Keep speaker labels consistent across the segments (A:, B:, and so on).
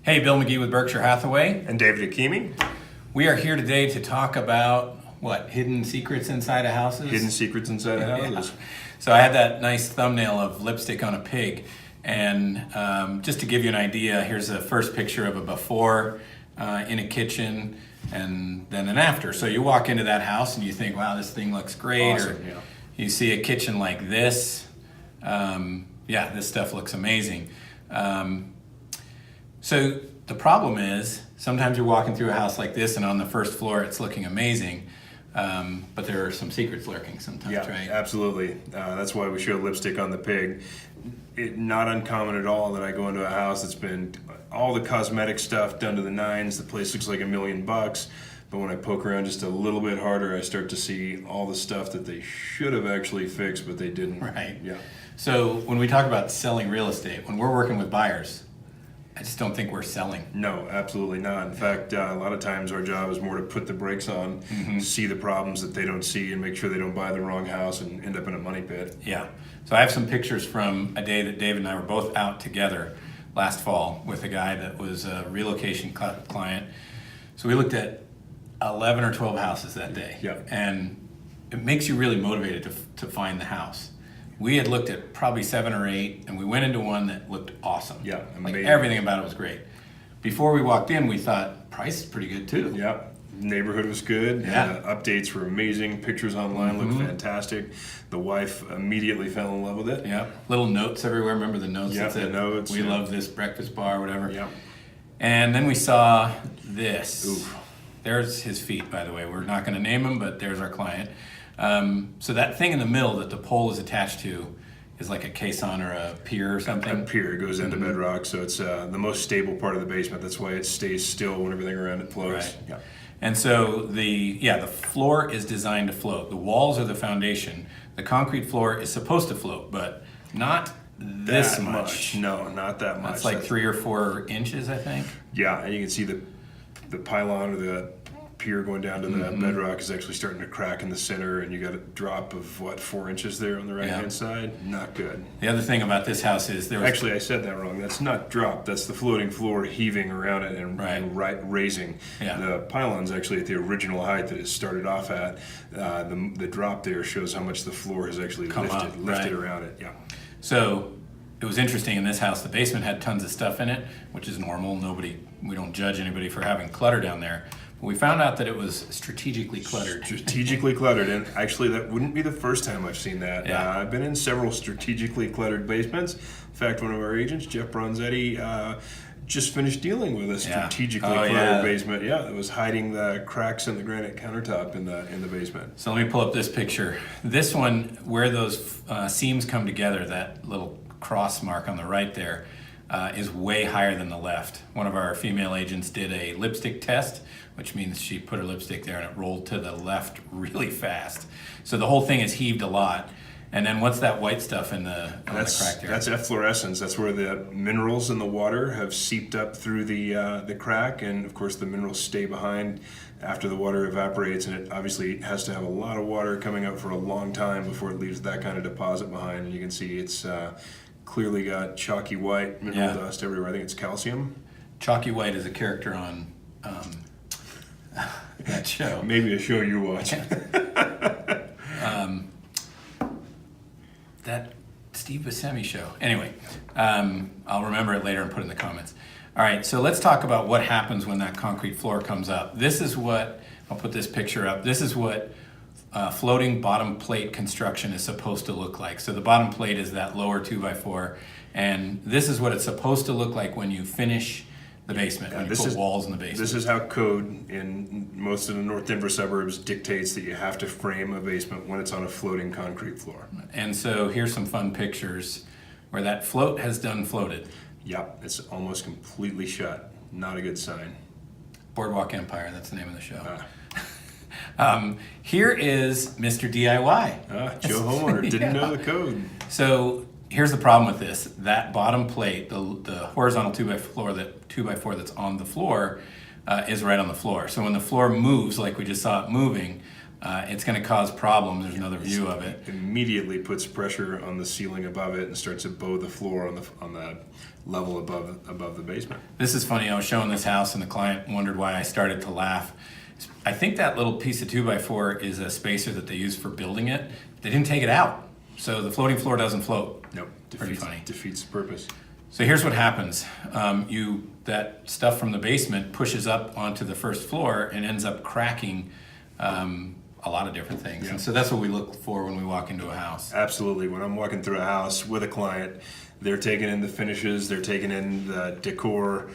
A: Hey, Bill McGee with Berkshire Hathaway.
B: And David Akimi.
A: We are here today to talk about, what, hidden secrets inside of houses?
B: Hidden secrets inside of houses.
A: Yeah. So I had that nice thumbnail of lipstick on a pig. And just to give you an idea, here's the first picture of a before in a kitchen and then an after. So you walk into that house and you think, wow, this thing looks great.
B: Awesome,
A: or
B: yeah.
A: you see a kitchen like this. Yeah, this stuff looks amazing. So the problem is sometimes you're walking through a house like this and on the first floor it's looking amazing, but there are some secrets lurking sometimes,
B: Yeah,
A: right?
B: absolutely. That's why we show lipstick on the pig. Not uncommon at all that I go into a house that's been all the cosmetic stuff done to the nines. The place looks like $1 million, but when I poke around just a little bit harder, I start to see all the stuff that they should have actually fixed, but they didn't.
A: Right.
B: Yeah.
A: So when we talk about selling real estate, when we're working with buyers, I just don't think we're selling.
B: No, absolutely not. In fact, a lot of times our job is more to put the brakes on, see the problems that they don't see, and make sure they don't buy the wrong house and end up in a money pit.
A: Yeah. So I have some pictures from a day that David and I were both out together last fall with a guy that was a relocation client. So we looked at 11 or 12 houses that day.
B: Yeah.
A: And it makes you really motivated to find the house. We had looked at probably 7 or 8, and we went into one that looked awesome.
B: Yeah,
A: like
B: amazing.
A: everything about it was great. Before we walked in, we thought price is pretty good too.
B: Yeah, neighborhood was good.
A: Yeah.
B: Updates were amazing. Pictures online looked fantastic. The wife immediately fell in love with it.
A: Yeah, little notes everywhere. Remember the notes?
B: Yeah,
A: that said,
B: the notes,
A: we
B: yeah.
A: love this breakfast bar, whatever.
B: Yeah.
A: And then we saw this.
B: Oof.
A: There's his feet, by the way. We're not going to name him, but there's our client. So that thing in the middle that the pole is attached to is like a caisson or a pier or something.
B: A pier goes into bedrock, so it's the most stable part of the basement. That's why it stays still when everything around it floats.
A: Right.
B: Yeah.
A: And so the floor is designed to float. The walls are the foundation. The concrete floor is supposed to float, but not this
B: That
A: much.
B: No, not that much.
A: It's like 3 or 4 inches, I think.
B: Yeah, and you can see the pylon or the pier going down to the bedrock is actually starting to crack in the center, and you got a drop of 4 inches there on the right hand side. Not good.
A: The other thing about this house is there was
B: Actually, I said that wrong. That's not drop. That's the floating floor heaving around it and, raising.
A: Yeah.
B: The pylon's actually at the original height that it started off at. The drop there shows how much the floor has actually lifted around it. Yeah.
A: So it was interesting in this house. The basement had tons of stuff in it, which is normal. We don't judge anybody for having clutter down there. But we found out that it was strategically cluttered.
B: Strategically cluttered, and actually that wouldn't be the first time I've seen that.
A: Yeah.
B: I've been in several strategically cluttered basements. In fact, one of our agents, Jeff Bronzetti, just finished dealing with a strategically cluttered basement. Yeah, it was hiding the cracks in the granite countertop in the basement.
A: So let me pull up this picture. This one, where those seams come together, that little cross mark on the right there, is way higher than the left. One of our female agents did a lipstick test, which means she put her lipstick there and it rolled to the left really fast. So the whole thing is heaved a lot. And then what's that white stuff in the crack there?
B: That's efflorescence. That's where the minerals in the water have seeped up through the crack, and of course the minerals stay behind after the water evaporates, and it obviously has to have a lot of water coming up for a long time before it leaves that kind of deposit behind. And you can see it's clearly got chalky white mineral dust everywhere. I think it's calcium.
A: Chalky White is a character on that show.
B: Maybe a show you're watching.
A: That Steve Buscemi show. Anyway, I'll remember it later and put it in the comments. All right, so let's talk about what happens when that concrete floor comes up. This is what, I'll put this picture up, this is what floating bottom plate construction is supposed to look like. So the bottom plate is that lower 2x4, and this is what it's supposed to look like when you finish the basement, when you put walls in the basement.
B: This is how code in most of the North Denver suburbs dictates that you have to frame a basement when it's on a floating concrete floor.
A: And so here's some fun pictures where that float has done floated.
B: Yep, it's almost completely shut. Not a good sign.
A: Boardwalk Empire, that's the name of the show. Here is Mr. DIY.
B: Joe Homeowner didn't know the code.
A: So here's the problem with this. That bottom plate, the horizontal 2x4 that's on the floor is right on the floor. So when the floor moves, like we just saw it moving, it's going to cause problems. There's another view of it.
B: Immediately puts pressure on the ceiling above it and starts to bow the floor on the level above the basement.
A: This is funny. I was showing this house, and the client wondered why I started to laugh. I think that little piece of 2x4 is a spacer that they use for building it. They didn't take it out, so the floating floor doesn't float.
B: Nope,
A: Pretty funny.
B: Defeats the purpose.
A: So here's what happens. That stuff from the basement pushes up onto the first floor and ends up cracking a lot of different things.
B: Yeah.
A: And so that's what we look for when we walk into a house.
B: Absolutely. When I'm walking through a house with a client, they're taking in the finishes, they're taking in the decor,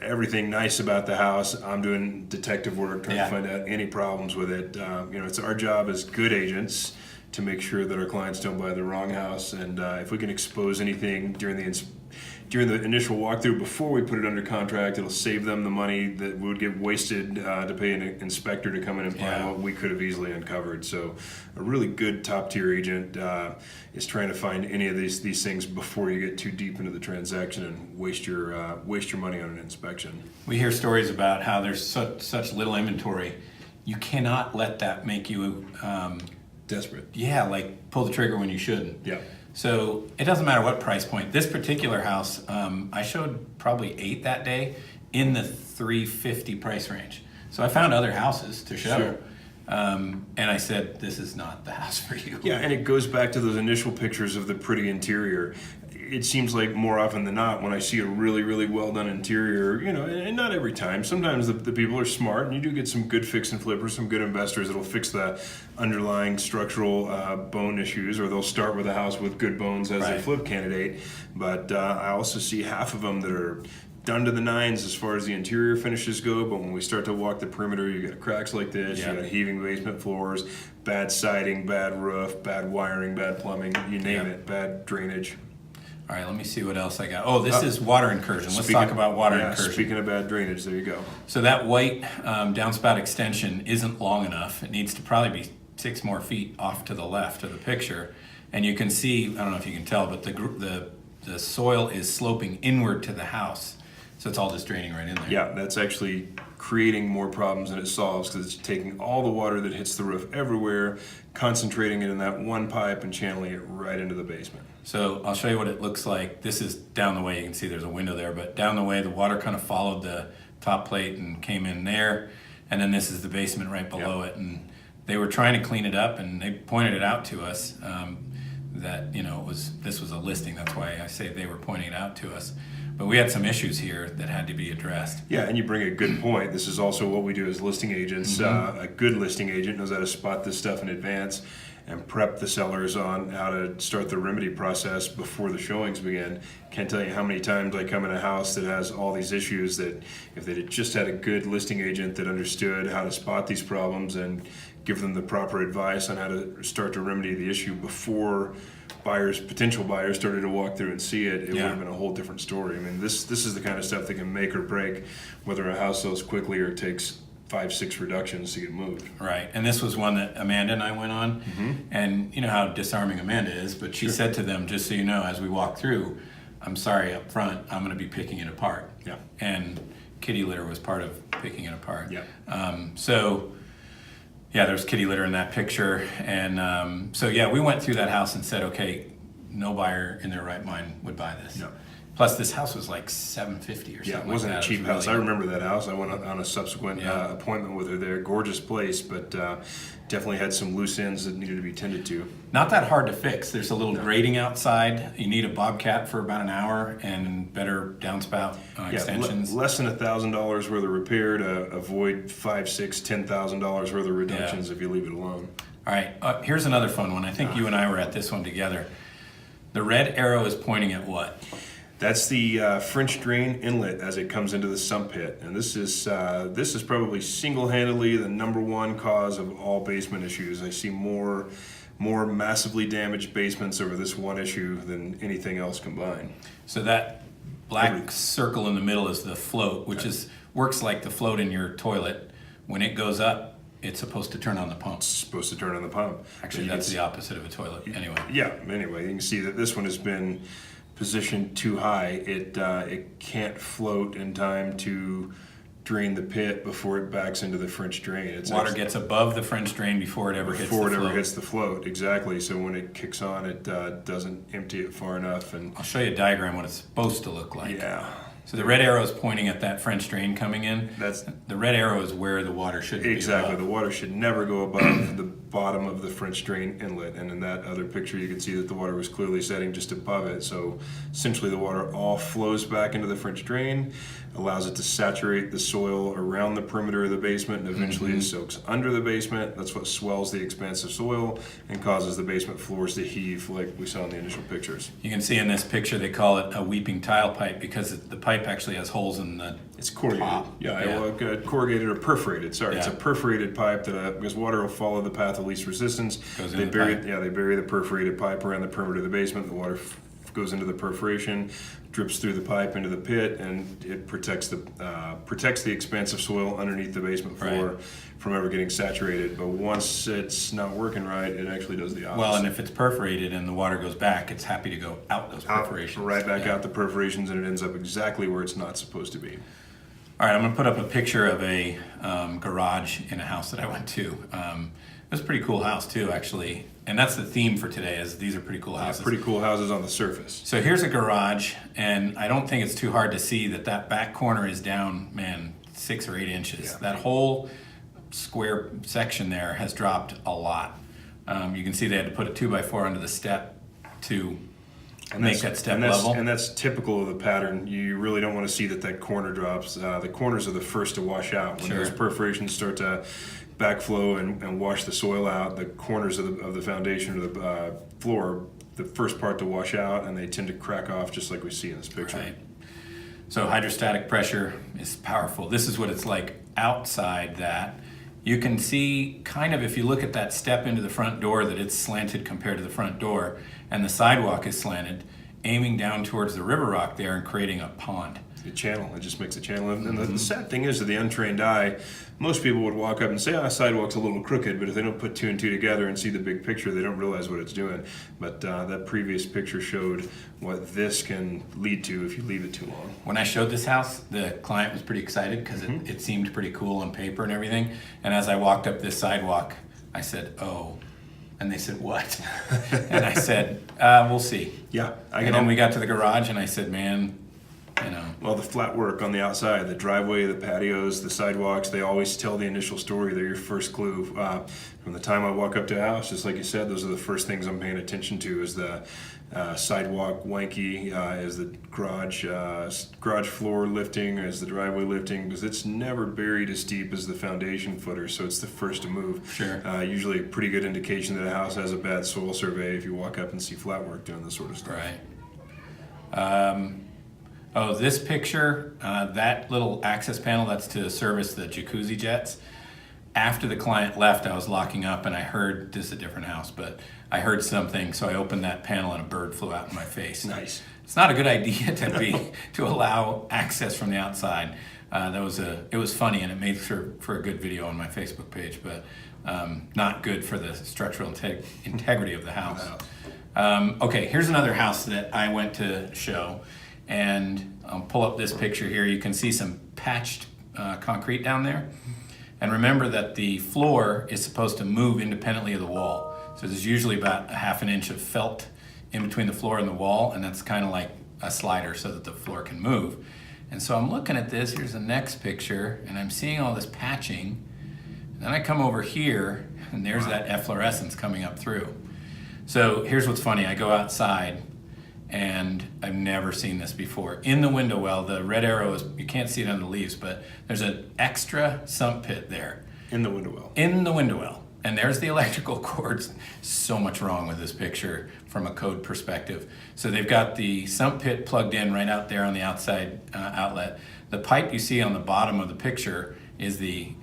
B: everything nice about the house. I'm doing detective work, trying to find out any problems with it. It's our job as good agents to make sure that our clients don't buy the wrong house. And if we can expose anything during the initial walkthrough before we put it under contract, it'll save them the money that would get wasted to pay an inspector to come in and find what we could have easily uncovered. So a really good top tier agent is trying to find any of these things before you get too deep into the transaction and waste your money on an inspection.
A: We hear stories about how there's such little inventory. You cannot let that make you
B: Desperate.
A: Yeah, like pull the trigger when you shouldn't.
B: Yeah.
A: So it doesn't matter what price point. This particular house, I showed probably 8 that day in the $350 price range. So I found other houses to show.
B: Sure.
A: And I said, this is not the house for you.
B: Yeah, and it goes back to those initial pictures of the pretty interior. It seems like more often than not, when I see a really, really well done interior, and not every time, sometimes the people are smart, and you do get some good fix and flippers, some good investors that'll fix the underlying structural bone issues, or they'll start with a house with good bones as their flip candidate. But I also see half of them that are done to the nines as far as the interior finishes go, but when we start to walk the perimeter, you get cracks like this, you got heaving basement floors, bad siding, bad roof, bad wiring, bad plumbing, you name it, bad drainage.
A: All right, let me see what else I got. Oh, this is water incursion. Let's talk about water incursion.
B: Speaking of bad drainage, there you go.
A: So that white downspout extension isn't long enough. It needs to probably be 6 more feet off to the left of the picture. And you can see, I don't know if you can tell, but the soil is sloping inward to the house. So it's all just draining right in there.
B: Yeah, that's actually creating more problems than it solves, because it's taking all the water that hits the roof everywhere, concentrating it in that one pipe and channeling it right into the basement.
A: So I'll show you what it looks like. This is down the way. You can see there's a window there, but down the way the water kind of followed the top plate and came in there. And then this is the basement right below it. And they were trying to clean it up, and they pointed it out to us that this was a listing. That's why I say they were pointing it out to us. But we had some issues here that had to be addressed.
B: Yeah, and you bring a good point. This is also what we do as listing agents. A good listing agent knows how to spot this stuff in advance and prep the sellers on how to start the remedy process before the showings begin. Can't tell you how many times I come in a house that has all these issues that if they just had a good listing agent that understood how to spot these problems and give them the proper advice on how to start to remedy the issue before potential buyers started to walk through and see it, would have been a whole different story. I mean, this is the kind of stuff that can make or break whether a house sells quickly or takes 5-6 reductions to get moved.
A: Right, and this was one that Amanda and I went on, and you know how disarming Amanda is, but she said to them, just so you know, as we walk through, I'm sorry up front, I'm going to be picking it apart.
B: Yeah.
A: And kitty litter was part of picking it apart.
B: Yeah.
A: There's kitty litter in that picture, and we went through that house and said, okay, no buyer in their right mind would buy this.
B: No.
A: Plus, this house was like $750 or something.
B: Yeah, it wasn't
A: like that.
B: a cheap
A: It was
B: house. I remember that house. I went on a subsequent
A: Yeah.
B: appointment with her there. Gorgeous place, but definitely had some loose ends that needed to be tended to.
A: Not that hard to fix. There's a little grating outside. You need a bobcat for about an hour and better downspout extensions.
B: Less than $1,000 worth of repair to avoid $5,000, $6,000, $10,000 worth of reductions if you leave it alone.
A: All right, here's another fun one. I think you and I were at this one together. The red arrow is pointing at what?
B: That's the French drain inlet as it comes into the sump pit, and this is probably single-handedly the #1 cause of all basement issues. I see more massively damaged basements over this one issue than anything else combined.
A: So that black circle in the middle is the float, which works like the float in your toilet. When it goes up, it's supposed to turn on the pump.
B: It's supposed to turn on the pump.
A: Actually, that's the opposite of a toilet. Anyway.
B: Yeah. Anyway, you can see that this one has been positioned too high. It can't float in time to drain the pit before it backs into the French drain. It's
A: Water gets above the French drain before it ever hits the
B: before it
A: float.
B: ever hits the float, exactly. So when it kicks on, it doesn't empty it far enough, and
A: I'll show you a diagram what it's supposed to look like.
B: yeah,
A: So the red arrow is pointing at that French drain coming in.
B: that's
A: The red arrow is where the water should be.
B: exactly.
A: above.
B: The water should never go above the bottom of the French drain inlet. And in that other picture, you can see that the water was clearly setting just above it. So essentially, the water all flows back into the French drain, allows it to saturate the soil around the perimeter of the basement, and eventually it soaks under the basement. That's what swells the expansive soil and causes the basement floors to heave, like we saw in the initial pictures.
A: You can see in this picture they call it a weeping tile pipe because the pipe actually has holes in the.
B: It's corrugated.
A: Top.
B: Yeah,
A: Yeah.
B: well, corrugated or perforated. Sorry, it's a
A: Yeah.
B: perforated pipe that because water will follow the path of least resistance.
A: Goes
B: They
A: into the
B: bury
A: pipe.
B: they bury the perforated pipe around the perimeter of the basement. The water goes into the perforation, drips through the pipe into the pit, and it protects the expansive soil underneath the basement floor
A: Right.
B: from ever getting saturated. But once it's not working right, it actually does the opposite.
A: Well, and if it's perforated and the water goes back, it's happy to go out those
B: Out,
A: perforations.
B: right back
A: Yeah.
B: out the perforations, and it ends up exactly where it's not supposed to be.
A: All right, I'm going to put up a picture of a garage in a house that I went to. It was a pretty cool house too, actually. And that's the theme for today is these are pretty cool houses.
B: Pretty cool houses on the surface.
A: So here's a garage, and I don't think it's too hard to see that that back corner is down, man, 6 or 8 inches.
B: Yeah.
A: That whole square section there has dropped a lot. You can see they had to put a 2x4 under the step to make that step level.
B: And that's typical of the pattern. You really don't want to see that corner drops. The corners are the first to wash out. When
A: Sure.
B: those perforations start to backflow and wash the soil out, the corners of the foundation or the floor, the first part to wash out, and they tend to crack off just like we see in this picture.
A: Right. So hydrostatic pressure is powerful. This is what it's like outside that. You can see kind of if you look at that step into the front door that it's slanted compared to the front door, and the sidewalk is slanted, aiming down towards the river rock there and creating a pond.
B: The channel, it just makes a channel. And the sad thing is, to the untrained eye, most people would walk up and say, sidewalk's a little crooked, but if they don't put 2 and 2 together and see the big picture, they don't realize what it's doing. But that previous picture showed what this can lead to if you leave it too long.
A: When I showed this house, the client was pretty excited because it seemed pretty cool on paper and everything. And as I walked up this sidewalk, I said, oh. And they said, what? And I said, we'll see.
B: Yeah,
A: And then we got to the garage and I said, man, you know.
B: Well, the flat work on the outside, the driveway, the patios, the sidewalks, they always tell the initial story. They're your first clue. From the time I walk up to a house, just like you said, those are the first things I'm paying attention to is the sidewalk wanky, is the garage floor lifting, is the driveway lifting, because it's never buried as deep as the foundation footer, so it's the first to move.
A: Sure.
B: Usually a pretty good indication that a house has a bad soil survey if you walk up and see flat work doing this sort of stuff.
A: Right. Oh, this picture, that little access panel, that's to service the jacuzzi jets. After the client left, I was locking up and I heard, this is a different house, but I heard something, so I opened that panel and a bird flew out in my face.
B: Nice.
A: It's not a good idea to allow access from the outside. It was funny and it made for a good video on my Facebook page, but not good for the structural integrity of the house. Okay, here's another house that I went to show, and I'll pull up this picture here. You can see some patched concrete down there. And remember that the floor is supposed to move independently of the wall. So there's usually about a ½ an inch of felt in between the floor and the wall, and that's kind of like a slider so that the floor can move. And so I'm looking at this, here's the next picture, and I'm seeing all this patching. And then I come over here, and there's that efflorescence coming up through. So here's what's funny, I go outside, and I've never seen this before. In the window well, the red arrow is, you can't see it under the leaves, but there's an extra sump pit there.
B: In the window well.
A: In the window well. And there's the electrical cords. So much wrong with this picture from a code perspective. So they've got the sump pit plugged in right out there on the outside outlet. The pipe you see on the bottom of the picture is the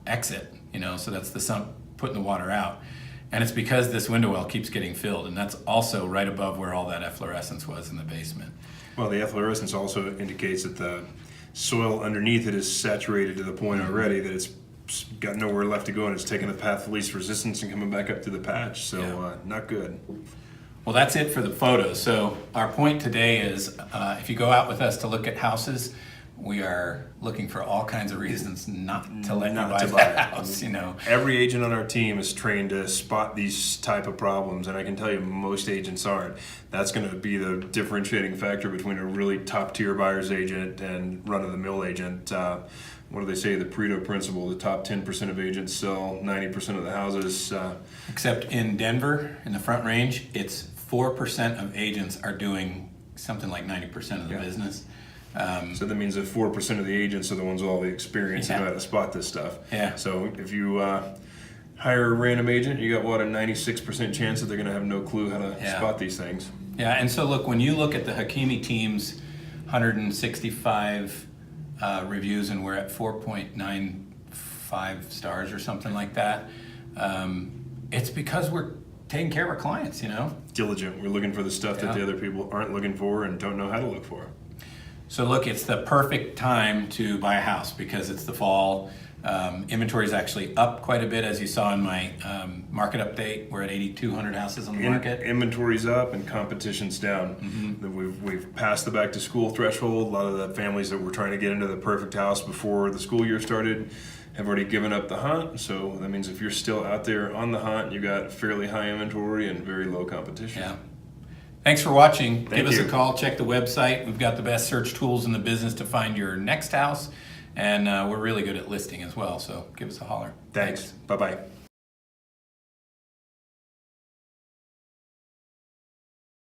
A: exit, so that's the sump putting the water out. And it's because this window well keeps getting filled, and that's also right above where all that efflorescence was in the basement.
B: Well, the efflorescence also indicates that the soil underneath it is saturated to the point already that it's got nowhere left to go, and it's taking the path of least resistance and coming back up to the patch. So not good.
A: Well, that's it for the photos. So our point today is if you go out with us to look at houses, we are looking for all kinds of reasons not to let
B: Not
A: you buy
B: to
A: the
B: buy it.
A: house, you know.
B: Every agent on our team is trained to spot these type of problems, and I can tell you most agents aren't. That's going to be the differentiating factor between a really top-tier buyer's agent and run-of-the-mill agent. What do they say? The Pareto principle: the top 10% of agents sell 90% of the houses.
A: Except in Denver, in the Front Range, it's 4% of agents are doing something like 90% of the
B: Yeah.
A: business.
B: So that means that 4% of the agents are the ones with all the experience and know how to spot this stuff.
A: Yeah.
B: So if you hire a random agent, you got what, a 96% chance that they're going to have no clue how to
A: Yeah.
B: spot these things.
A: Yeah, and so look, when you look at the Hakimi team's 165 reviews, and we're at 4.95 stars or something like that, it's because we're taking care of our clients, you know?
B: Diligent. We're looking for the stuff that
A: Yeah.
B: the other people aren't looking for and don't know how to look for.
A: So look, it's the perfect time to buy a house because it's the fall. Inventory is actually up quite a bit, as you saw in my market update. We're at 8,200 houses on the market.
B: Inventory's up and competition's down. We've passed the back to school threshold. A lot of the families that were trying to get into the perfect house before the school year started have already given up the hunt. So that means if you're still out there on the hunt, you got fairly high inventory and very low competition.
A: Yeah. Thanks for watching.
B: Thank
A: Give us
B: you.
A: a call. Check the website. We've got the best search tools in the business to find your next house. And we're really good at listing as well. So give us a holler.
B: Thanks. Bye-bye.